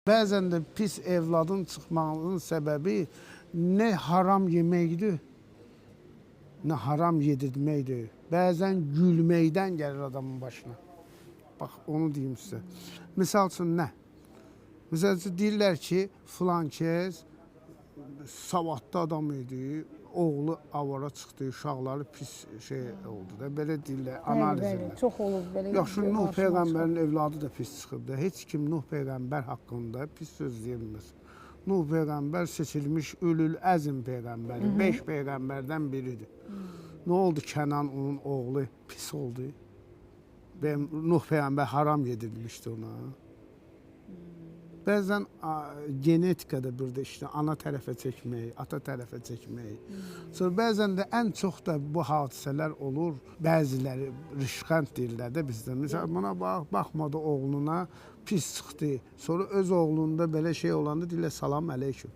Bəzən də pis evladın çıxmağının səbəbi nə haram yeməkdir, nə haram yedirməkdir. Bəzən gülməkdən gəlir adamın başına. Bax, onu deyim sizə. Misal üçün nə? Misal üçün deyirlər ki, filan kəs savadlı adam idi, oğlu avara çıxdı, uşaqları pis şey oldu da, belə deyirlər, analiz edirlər. Çox olub belə. Yaxşı, Nuh Peyğəmbərin evladı da pis çıxıb da. Heç kim Nuh Peyğəmbər haqqında pis söz deyilməz. Nuh Peyğəmbər seçilmiş Ülül Əzm Peyğəmbəri, 5 Peyğəmbərdən biridir. Nə oldu Kənan onun oğlu pis oldu? Nuh Peyğəmbər haram yedirmişdi ona. Bəzən genetikada burada işte ana tərəfə çəkmək, ata tərəfə çəkmək. Sonra bəzən də ən çox da bu hadisələr olur. Bəziləri rışqənd deyirlər də bizdə. Məsələn, buna baxmadı oğluna pis çıxdı. Sonra öz oğlunda belə şey olanda deyirlər salam əleyküm.